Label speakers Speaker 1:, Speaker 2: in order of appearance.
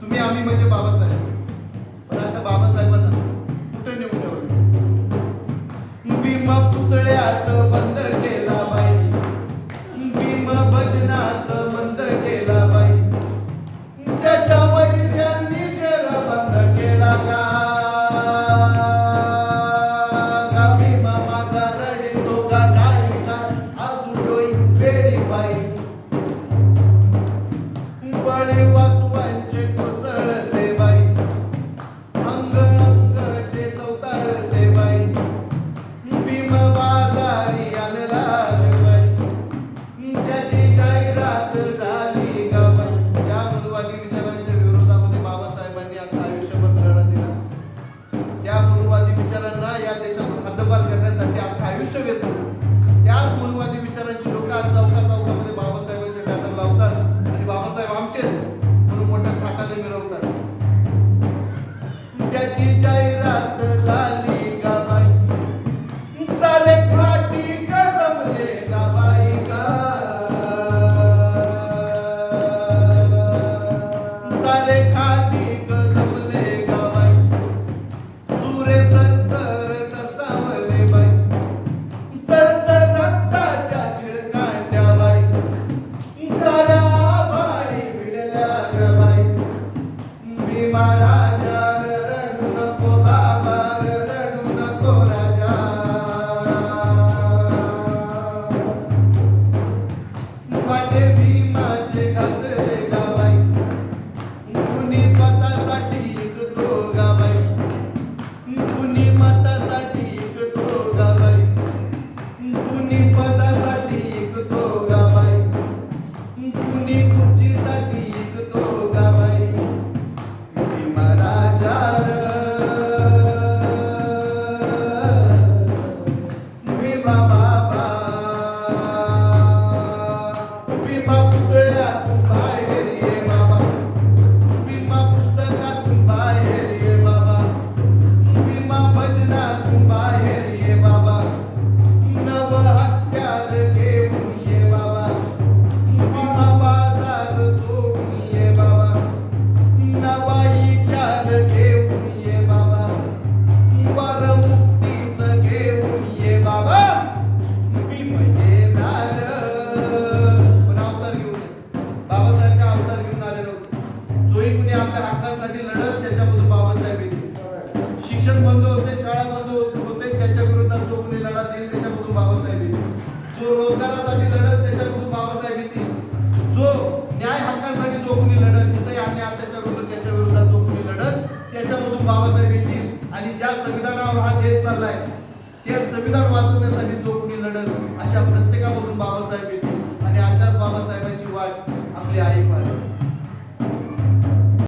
Speaker 1: तुम्ही आम्ही म्हणजे बाबासाहेब. पण अशा बाबासाहेबांना कुठे नेऊन ठेवलं? भीमा पुतळ्यात बंद केला बाई, भीमा भजनात बंद केला बाई, त्याच्या वैऱ्यांनी जरा बंद केला गा. भीमा माझा रडतो का नाही का आसू डोई वेडी बाई, वळे वासुवांचे कोसळते बाई, अंग अंगचे चौताळते बाई, भीमा बाजारी आणला ग बाई, त्याची जाहिरात झाली ग बाई. त्या मनुवादी विचारांच्या विरोधामध्ये बाबासाहेबांनी अख्खा आयुष्यभर लढा दिला. त्या मनुवादी विचारांना या देशातून हद्दपार करण्यासाठी अख्खं आयुष्य वेचलं. त्याच मनुवादी विचारांची लोक आज चौका चौकामध्ये बाबासाहेबांचे बॅनर लावतात आणि बाबासाहेब आमचेच म्हणून मोठ्या थाटाने मिरवतात. त्याची जाहिरात झाली गा बाई, सारे खाटी का जमले गा बाई ग, सारे खाटी का जमले गा बाई, सुरे सरसर सरसावले बाई, चळचळ रक्ताच्या छिळकांड्या बाई, साऱ्या बाळी भिडल्या ग बाई, भीमा राजा रडू नको बाबा रडू नको राजा, वाटे भीमाचे घातले गा बाई, कुणी स्वतःसाठी इकतो गा बाई, कुणी मतासाठी इकतो गा बाई, कुणी पदासाठी इकतो गा बाई, कुणी खुर्चीसाठी इकतो गा बाई, भीमा राजा भीमा बाबा, भीमा पुतळ्यातून बाहेर ये बाबा, भीमा पुस्तकातून बाहेर ये बाबा, भीमा भजनातून बाहेर ये बाबा, नव हत्यार घेऊन ये बाबा, भीमा बाजार सोडून ये बाबा, नवा विचार घेऊन ये बाबा, वर मुक्तीच घेऊन ये बाबा, भीम येणार. पण अवतार घेऊन ये. बाबासाहेब काय अवतार घेऊन आले नव्हते. जोही कुणी आपल्या हक्कांसाठी लढत त्याच्यामधून बाबासाहेब येतील. शिक्षण बंद होते, शाळा बंद होते, त्याच्या विरोधात जो कुणी लढा देईल त्याच्यामधून बाबासाहेब येतील. जो रोजगारासाठी लढत त्याच्यामधून बाबासाहेब येतील. जो न्याय हक्कांसाठी जो कुणी लढत, जिथे अन्याय त्याच्या विरोधात त्याच्या विरोधात जो कुणी लढत त्याच्यामधून बाबासाहेब येतील. आणि ज्या संविधानावर हा देश चाललाय ते संविधान वाचवण्यासाठी जो कुणी लढत अशा प्रत्येकामधून बाबासाहेब येतील. आणि अशाच बाबासाहेबांची वाट आपली आई पाहिजे.